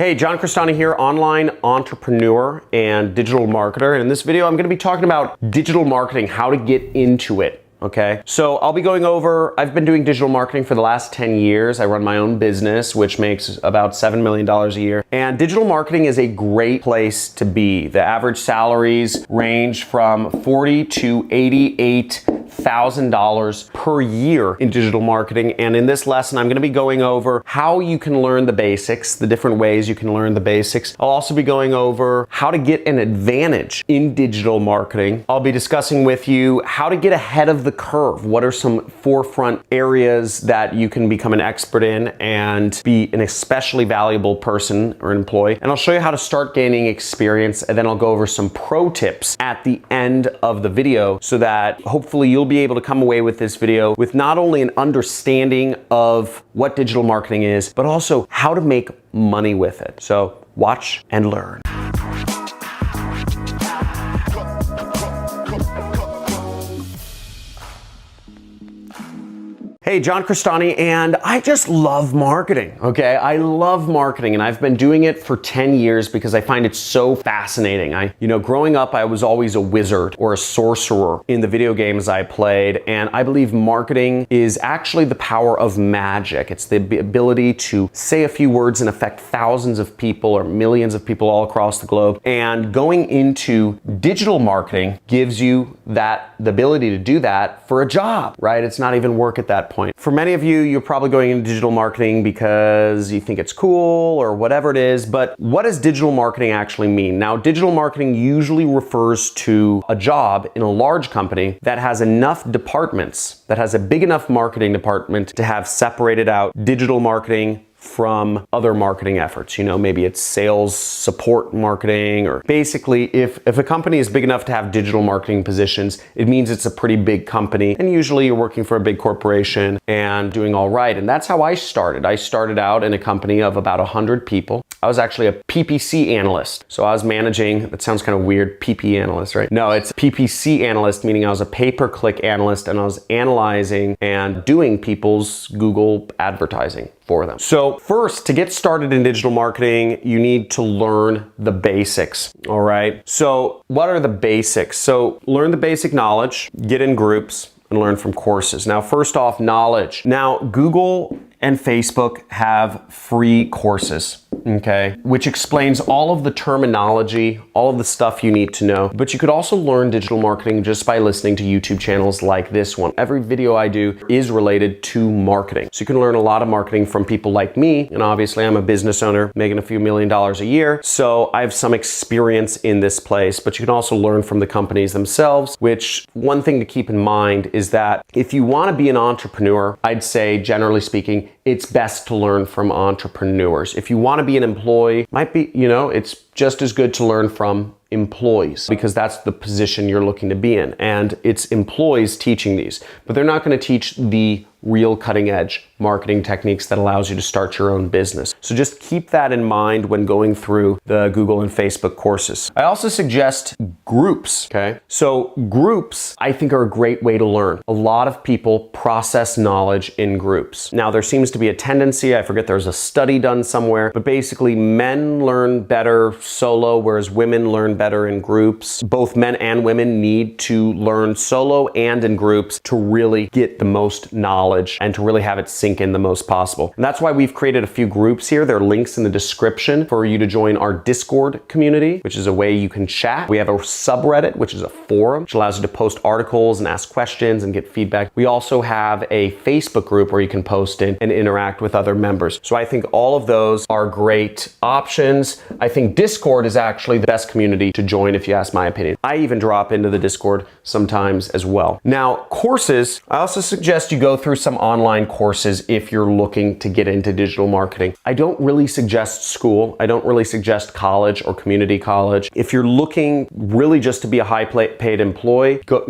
Hey, John Crestani here, online entrepreneur and digital marketer. And in this video, I'm going to be talking about digital marketing, how to get into it. Okay, so I'll be going over, I've been doing digital marketing for the last 10 years. I run my own business, which makes about $7 million a year. And digital marketing is a great place to be. The average salaries range from $40,000 to $88,000 per year in digital marketing. And in this lesson, I'm going to be going over how you can learn the basics, the different ways you can learn the basics. I'll also be going over how to get an advantage in digital marketing. I'll be discussing with you how to get ahead of the curve. What are some forefront areas that you can become an expert in and be an especially valuable person or employee? And I'll show you how to start gaining experience, and then I'll go over some pro tips at the end of the video so that hopefully you'll be able to come away with this video with not only an understanding of what digital marketing is, but also how to make money with it. So watch and learn. Hey, John Crestani, and I just love marketing, okay? I love marketing, and I've been doing it for 10 years because I find it so fascinating. Growing up, I was always a wizard or a sorcerer in the video games I played, and I believe marketing is actually the power of magic. It's the ability to say a few words and affect thousands of people or millions of people all across the globe. And going into digital marketing gives you the ability to do that for a job, right? It's not even work at that point. For many of you, you're probably going into digital marketing because you think it's cool or whatever it is, but what does digital marketing actually mean? Now, digital marketing usually refers to a job in a large company that has enough departments, that has a big enough marketing department to have separated out digital marketing from other marketing efforts. Maybe it's sales support marketing, or basically if a company is big enough to have digital marketing positions, it means it's a pretty big company, and usually you're working for a big corporation and doing all right. And that's how I started. I started out in a company of about 100 people. I was actually a PPC analyst. So I was managing, that sounds kind of weird, PP analyst, right? No, it's PPC analyst, meaning I was a pay-per-click analyst, and I was analyzing and doing people's Google advertising for them. So first, to get started in digital marketing, you need to learn the basics, all right? So what are the basics? So learn the basic knowledge, get in groups, and learn from courses. Now, first off, knowledge. Now, Google and Facebook have free courses, okay, which explains all of the terminology, all of the stuff you need to know. But you could also learn digital marketing just by listening to YouTube channels like this one. Every video I do is related to marketing. So you can learn a lot of marketing from people like me. And obviously I'm a business owner making a few $1 million a year. So I have some experience in this place, but you can also learn from the companies themselves, which one thing to keep in mind is that if you want to be an entrepreneur, I'd say generally speaking, it's best to learn from entrepreneurs. If you want to be an employee, it's just as good to learn from employees because that's the position you're looking to be in. And it's employees teaching these, but they're not going to teach the real cutting edge marketing techniques that allows you to start your own business. So just keep that in mind when going through the Google and Facebook courses. I also suggest groups, okay? So groups, I think, are a great way to learn. A lot of people process knowledge in groups. Now, there seems to be a tendency, I forget there's a study done somewhere, but basically men learn better solo, whereas women learn better in groups. Both men and women need to learn solo and in groups to really get the most knowledge and to really have it sink in the most possible. And that's why we've created a few groups here. There are links in the description for you to join our Discord community, which is a way you can chat. We have a subreddit, which is a forum, which allows you to post articles and ask questions and get feedback. We also have a Facebook group where you can post in and interact with other members. So I think all of those are great options. I think Discord is actually the best community to join if you ask my opinion. I even drop into the Discord sometimes as well. Now, courses, I also suggest you go through some online courses if you're looking to get into digital marketing. I don't really suggest school. I don't really suggest college or community college. If you're looking really just to be a high paid employee, go,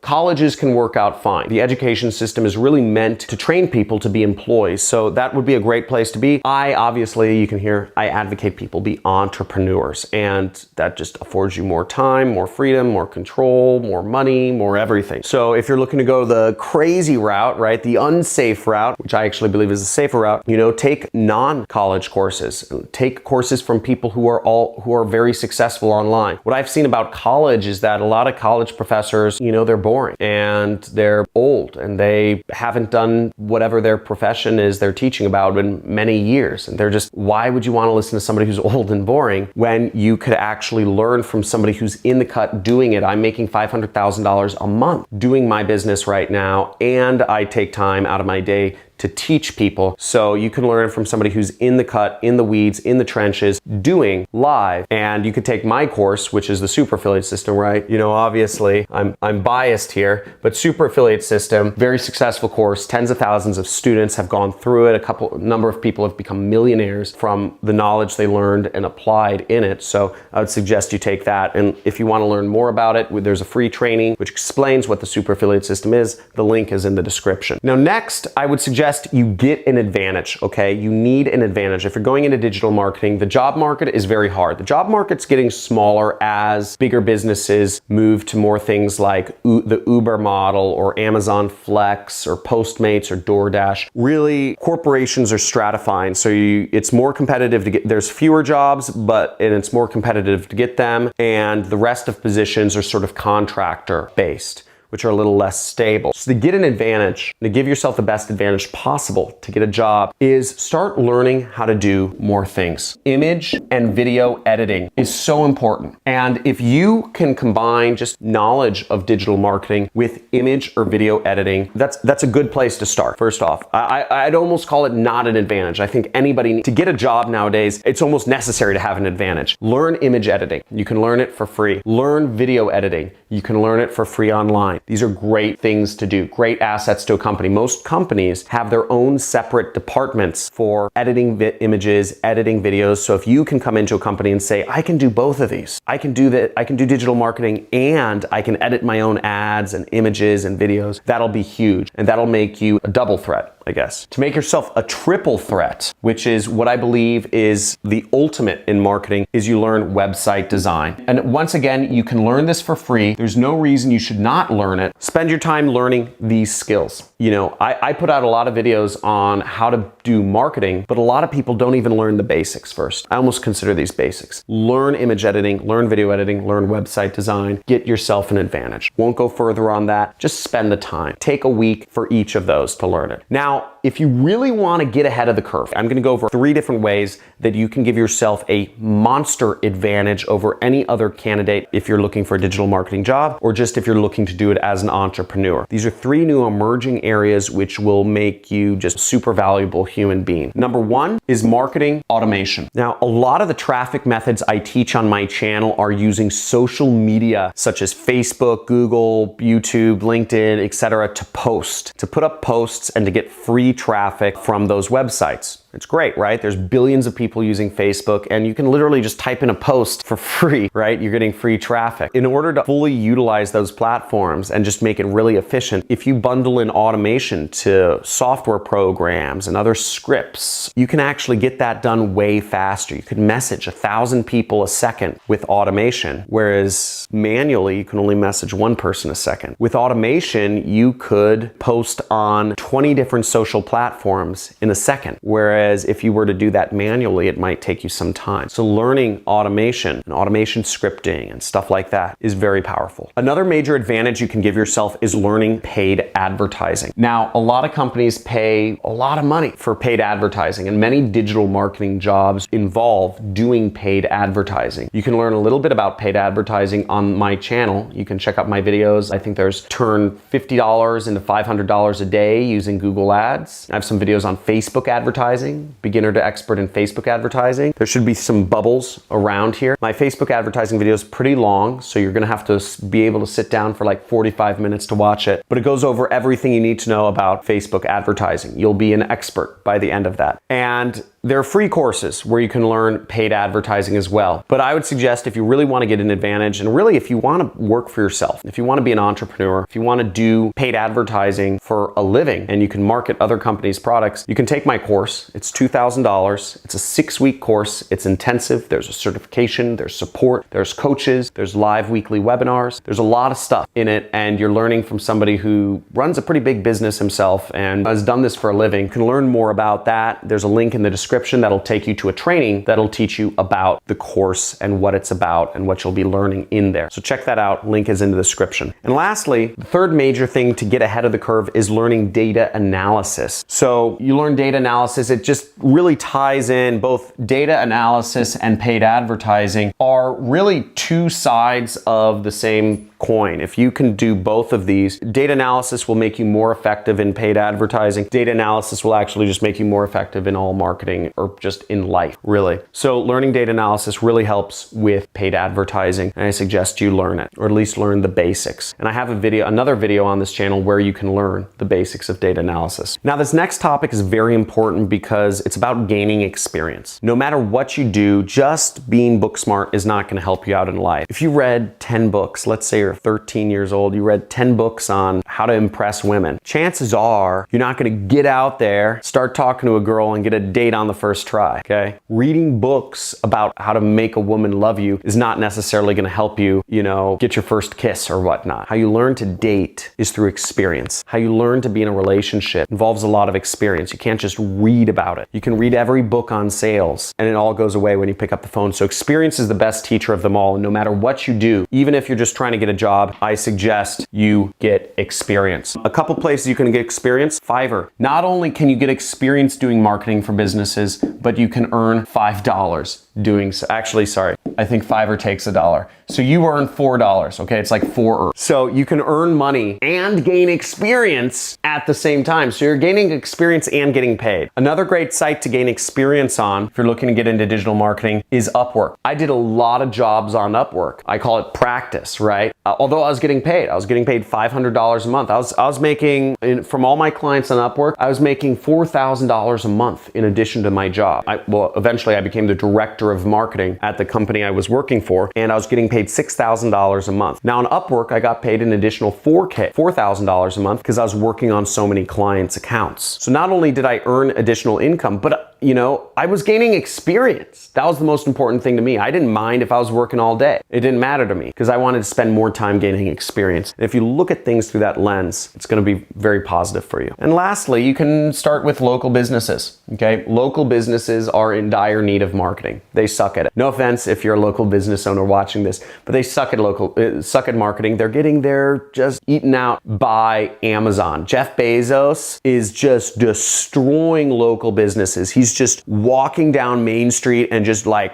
colleges can work out fine. The education system is really meant to train people to be employees, so that would be a great place to be. Obviously, you can hear, I advocate people be entrepreneurs, and that just affords you more time, more freedom, more control, more money, more everything. So if you're looking to go the crazy route, right, the unsafe route, which I actually believe is a safer route, take non-college courses. Take courses from people who are very successful online. What I've seen about college is that a lot of college professors, they're boring and they're old and they haven't done whatever their profession is they're teaching about in many years. And they're just, why would you want to listen to somebody who's old and boring when you could actually learn from somebody who's in the cut doing it? I'm making $500,000 a month doing my business right now, and I take time out of my day to teach people. So you can learn from somebody who's in the cut, in the weeds, in the trenches, doing live. And you could take my course, which is the Super Affiliate System, right? Obviously I'm biased here, but Super Affiliate System, very successful course. Tens of thousands of students have gone through it. A number of people have become millionaires from the knowledge they learned and applied in it. So I would suggest you take that. And if you want to learn more about it, there's a free training which explains what the Super Affiliate System is. The link is in the description. Now, next, I would suggest you get an advantage, okay? You need an advantage. If you're going into digital marketing, the job market is very hard. The job market's getting smaller as bigger businesses move to more things like the Uber model or Amazon Flex or Postmates or DoorDash. Really, corporations are stratifying, so it's more competitive to get, there's fewer jobs, and it's more competitive to get them, and the rest of positions are sort of contractor based, which are a little less stable. So to get an advantage, to give yourself the best advantage possible to get a job, is start learning how to do more things. Image and video editing is so important. And if you can combine just knowledge of digital marketing with image or video editing, that's a good place to start. First off, I'd almost call it not an advantage. I think anybody, to get a job nowadays, it's almost necessary to have an advantage. Learn image editing. You can learn it for free. Learn video editing. You can learn it for free online. These are great things to do, great assets to a company. Most companies have their own separate departments for editing images, editing videos. So if you can come into a company and say, I can do both of these. I can do digital marketing and I can edit my own ads and images and videos. That'll be huge. And that'll make you a double threat, I guess. To make yourself a triple threat, which is what I believe is the ultimate in marketing, is you learn website design. And once again, you can learn this for free. There's no reason you should not learn it. Spend your time learning these skills. I put out a lot of videos on how to do marketing, but a lot of people don't even learn the basics first. I almost consider these basics. Learn image editing, learn video editing, learn website design, get yourself an advantage. Won't go further on that. Just spend the time. Take a week for each of those to learn it. Now, if you really want to get ahead of the curve, I'm going to go over 3 different ways that you can give yourself a monster advantage over any other candidate if you're looking for a digital marketing job or just if you're looking to do it as an entrepreneur. These are 3 new emerging areas which will make you just a super valuable human being. Number 1 is marketing automation. Now, a lot of the traffic methods I teach on my channel are using social media such as Facebook, Google, YouTube, LinkedIn, etc. to put up posts and to get free traffic from those websites. It's great, right? There's billions of people using Facebook and you can literally just type in a post for free, right? You're getting free traffic. In order to fully utilize those platforms and just make it really efficient, if you bundle in automation to software programs and other scripts, you can actually get that done way faster. You could message 1,000 people a second with automation, whereas manually you can only message 1 person a second. With automation, you could post on 20 different social platforms in a second, whereas if you were to do that manually, it might take you some time. So learning automation and automation scripting and stuff like that is very powerful. Another major advantage you can give yourself is learning paid advertising. Now, a lot of companies pay a lot of money for paid advertising, and many digital marketing jobs involve doing paid advertising. You can learn a little bit about paid advertising on my channel. You can check out my videos. I think there's turn $50 into $500 a day using Google Ads. I have some videos on Facebook advertising, beginner to expert in Facebook advertising. There should be some bubbles around here. My Facebook advertising video is pretty long, so you're gonna have to be able to sit down for like 45 minutes to watch it, but it goes over everything you need to know about Facebook advertising. You'll be an expert by the end of that. And There are free courses where you can learn paid advertising as well. But I would suggest if you really want to get an advantage, and really if you want to work for yourself, if you want to be an entrepreneur, if you want to do paid advertising for a living and you can market other companies' products, you can take my course. It's $2,000. It's a 6-week course. It's intensive. There's a certification, there's support, there's coaches, there's live weekly webinars. There's a lot of stuff in it, and you're learning from somebody who runs a pretty big business himself and has done this for a living. You can learn more about that. There's a link in the description that'll take you to a training that'll teach you about the course and what it's about and what you'll be learning in there. So check that out. Link is in the description. And lastly, the third major thing to get ahead of the curve is learning data analysis. So you learn data analysis. It just really ties in. Both data analysis and paid advertising are really two sides of the same coin. If you can do both of these, data analysis will make you more effective in paid advertising. Data analysis will actually just make you more effective in all marketing or just in life, really. So learning data analysis really helps with paid advertising, and I suggest you learn it, or at least learn the basics. And I have another video on this channel where you can learn the basics of data analysis. Now, this next topic is very important because it's about gaining experience. No matter what you do, just being book smart is not going to help you out in life. If you read 10 books, let's say you're 13 years old, you read 10 books on how to impress women, chances are you're not going to get out there, start talking to a girl and get a date on the first try, okay? Reading books about how to make a woman love you is not necessarily going to help you, get your first kiss or whatnot. How you learn to date is through experience. How you learn to be in a relationship involves a lot of experience. You can't just read about it. You can read every book on sales and it all goes away when you pick up the phone. So experience is the best teacher of them all. And no matter what you do, even if you're just trying to get a job, I suggest you get experience. A couple places you can get experience. Fiverr. Not only can you get experience doing marketing for businesses, but you can earn $5 doing so. Actually, sorry, I think Fiverr takes $1. So you earn $4, okay? It's like 4. So you can earn money and gain experience at the same time. So you're gaining experience and getting paid. Another great site to gain experience on, if you're looking to get into digital marketing, is Upwork. I did a lot of jobs on Upwork. I call it practice, right? Although I was getting paid $500 a month. I was making, from all my clients on Upwork, I was making $4,000 a month in addition to my job. Eventually I became the director of marketing at the company I was working for, and I was getting paid $6,000 a month. Now on Upwork, I got paid an additional $4,000 a month because I was working on so many clients' accounts. So not only did I earn additional income, but I was gaining experience. That was the most important thing to me. I didn't mind if I was working all day. It didn't matter to me because I wanted to spend more time gaining experience. And if you look at things through that lens, it's going to be very positive for you. And lastly, you can start with local businesses, okay? Local businesses are in dire need of marketing. They suck at it. No offense if you're a local business owner watching this, but they suck at marketing. They're just eaten out by Amazon. Jeff Bezos is just destroying local businesses. He's just walking down Main Street and just like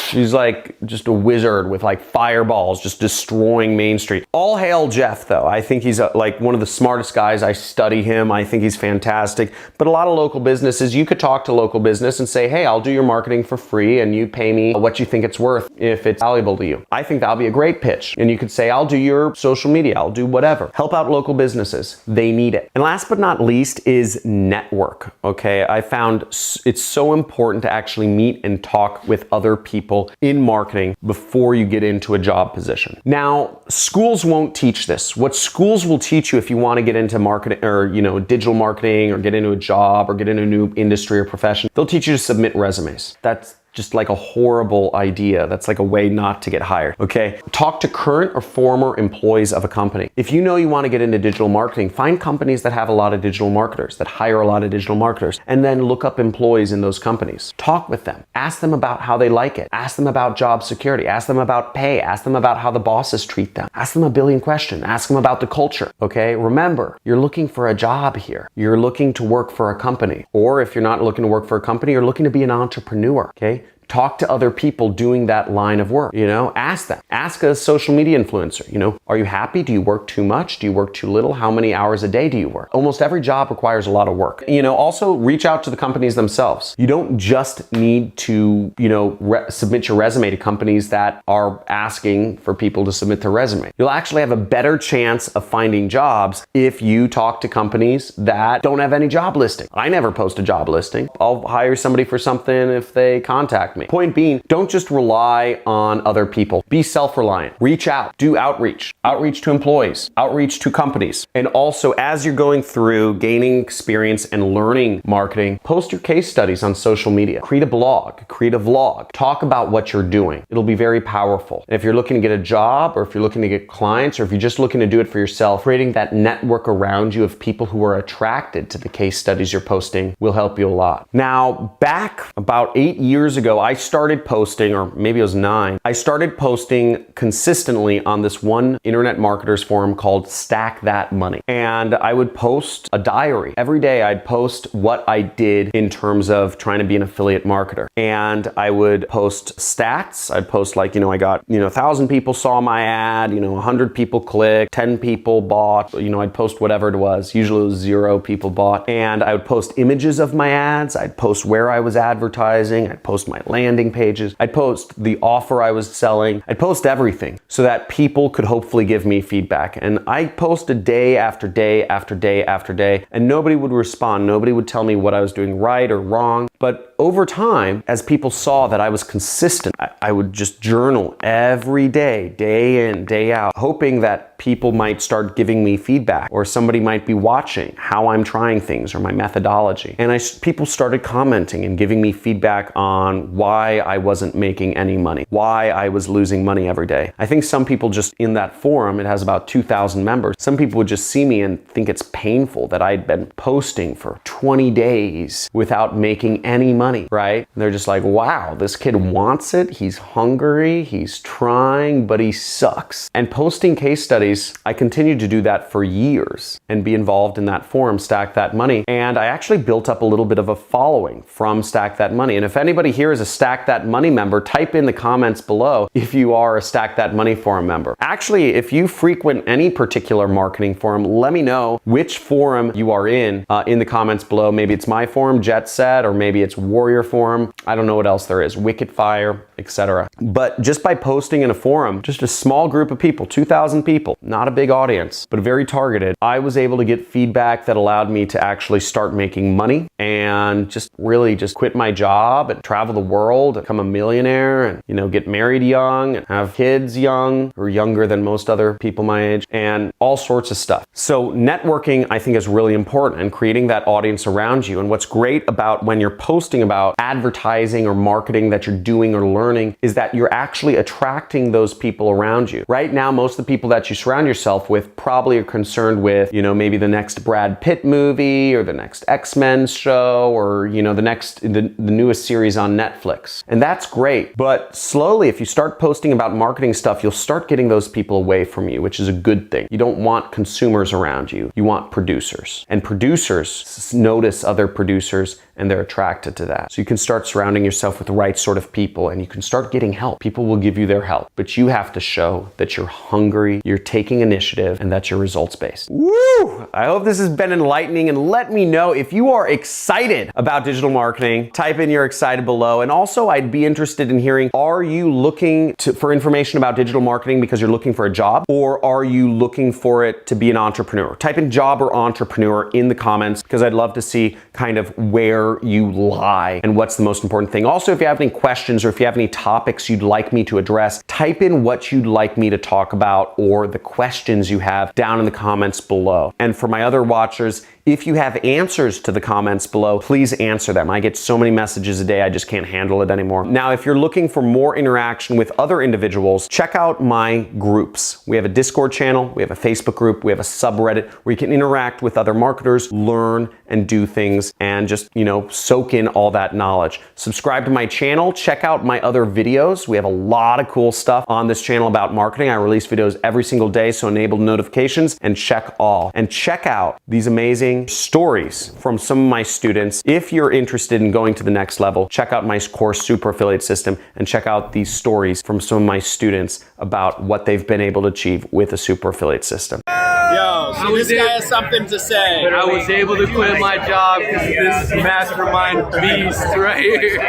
She's like just a wizard with like fireballs just destroying Main Street. All hail Jeff though. I think he's like one of the smartest guys. I study him. I think he's fantastic. But a lot of local businesses, you could talk to local business and say, hey, I'll do your marketing for free and you pay me what you think it's worth if it's valuable to you. I think that'll be a great pitch. And you could say, I'll do your social media. I'll do whatever. Help out local businesses. They need it. And last but not least is network. Okay. I found it's so important to actually meet and talk with other people in marketing before you get into a job position. Now, schools won't teach this. What schools will teach you if you want to get into marketing or, digital marketing or get into a job or get into a new industry or profession, they'll teach you to submit resumes. That's just like a horrible idea. That's like a way not to get hired, okay? Talk to current or former employees of a company. If you know you want to get into digital marketing, find companies that have a lot of digital marketers, that hire a lot of digital marketers, and then look up employees in those companies. Talk with them. Ask them about how they like it. Ask them about job security. Ask them about pay. Ask them about how the bosses treat them. Ask them a billion questions. Ask them about the culture, okay? Remember, you're looking for a job here. You're looking to work for a company. Or if you're not looking to work for a company, you're looking to be an entrepreneur, okay? Talk to other people doing that line of work, ask them. Ask a social media influencer, are you happy? Do you work too much? Do you work too little? How many hours a day do you work? Almost every job requires a lot of work. Also reach out to the companies themselves. You don't just need to, submit your resume to companies that are asking for people to submit their resume. You'll actually have a better chance of finding jobs if you talk to companies that don't have any job listing. I never post a job listing. I'll hire somebody for something if they contact me. Point being, don't just rely on other people. Be self-reliant. Reach out. Do outreach. Outreach to employees. Outreach to companies. And also, as you're going through gaining experience and learning marketing, post your case studies on social media. Create a blog. Create a vlog. Talk about what you're doing. It'll be very powerful. And if you're looking to get a job, or if you're looking to get clients, or if you're just looking to do it for yourself, creating that network around you of people who are attracted to the case studies you're posting will help you a lot. Now, back about 8 years ago, I started posting, or maybe it was 9, I started posting consistently on this one internet marketers forum called Stack That Money. And I would post a diary. Every day I'd post what I did in terms of trying to be an affiliate marketer. And I would post stats. I'd post like, I got, 1,000 people saw my ad, 100 people clicked, 10 people bought, I'd post whatever it was. Usually it was 0 people bought. And I would post images of my ads. I'd post where I was advertising. I'd post my landing pages. I'd post the offer I was selling. I'd post everything so that people could hopefully give me feedback. And I posted day after day after day after day, and nobody would respond. Nobody would tell me what I was doing right or wrong. But over time, as people saw that I was consistent, I would just journal every day, day in, day out, hoping that people might start giving me feedback, or somebody might be watching how I'm trying things or my methodology. And people started commenting and giving me feedback on why I wasn't making any money, why I was losing money every day. I think some people just in that forum, it has about 2,000 members, some people would just see me and think it's painful that I'd been posting for 20 days without making any money, right? And they're just like, wow, this kid wants it. He's hungry. He's trying, but he sucks. And posting case studies, I continued to do that for years and be involved in that forum, Stack That Money. And I actually built up a little bit of a following from Stack That Money. And if anybody here is a Stack That Money member, type in the comments below if you are a Stack That Money forum member. Actually, if you frequent any particular marketing forum, let me know which forum you are in the comments below. Maybe it's my forum, Jet Set, or maybe it's Warrior Forum. I don't know what else there is, Wicked Fire, etc. But just by posting in a forum, just a small group of people, 2,000 people, not a big audience, but very targeted, I was able to get feedback that allowed me to actually start making money and just really just quit my job and travel the world, become a millionaire, and get married young and have kids young or younger than most other people my age, and all sorts of stuff. So networking, I think, is really important, and creating that audience around you. And what's great about when you're posting about advertising or marketing that you're doing or learning is that you're actually attracting those people around you. Right now, most of the people that you surround yourself with probably are concerned with, maybe the next Brad Pitt movie or the next X-Men show, or, the newest series on Netflix. And that's great. But slowly, if you start posting about marketing stuff, you'll start getting those people away from you, which is a good thing. You don't want consumers around you. You want producers. And producers notice other producers and they're attracted to that. So you can start surrounding yourself with the right sort of people, and you can start getting help. People will give you their help, but you have to show that you're hungry, you're taking initiative, and that you're results-based. Woo! I hope this has been enlightening, and let me know if you are excited about digital marketing. Type in you're excited below. And also, I'd be interested in hearing, are you looking for information about digital marketing because you're looking for a job, or are you looking for it to be an entrepreneur? Type in job or entrepreneur in the comments, because I'd love to see kind of where you lie and what's the most important thing. Also, if you have any questions or if you have any topics you'd like me to address, type in what you'd like me to talk about or the questions you have down in the comments below. And for my other watchers, if you have answers to the comments below, please answer them. I get so many messages a day, I just can't handle it anymore. Now, if you're looking for more interaction with other individuals, check out my groups. We have a Discord channel, we have a Facebook group, we have a subreddit where you can interact with other marketers, learn and do things, and just, soak in all that knowledge. Subscribe to my channel, check out my other videos. We have a lot of cool stuff on this channel about marketing. I release videos every single day, so enable notifications and check all. And check out these amazing stories from some of my students. If you're interested in going to the next level, check out my course, Super Affiliate System, and check out these stories from some of my students about what they've been able to achieve with a super affiliate system. Yo, so this guy has something to say. I was able to quit my job because of this mastermind beast right here.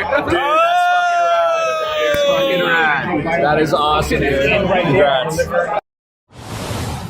Fucking rad. That is awesome, dude. Congrats.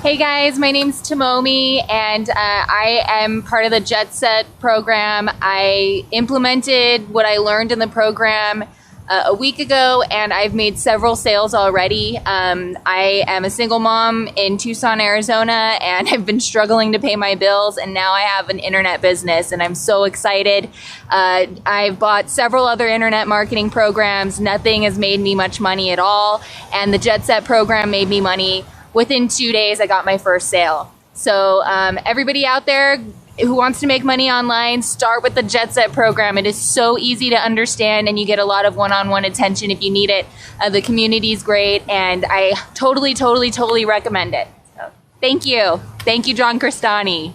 Hey guys, my name's Tomomi and I am part of the Jet Set program. I implemented what I learned in the program a week ago and I've made several sales already. I am a single mom in Tucson, Arizona, and I've been struggling to pay my bills, and now I have an internet business and I'm so excited. I've bought several other internet marketing programs. Nothing has made me much money at all, and the Jet Set program made me money. Within 2 days, I got my first sale. So everybody out there who wants to make money online, start with the Jet Set program. It is so easy to understand and you get a lot of one-on-one attention if you need it. The community is great and I totally recommend it. So, thank you. Thank you, John Crestani.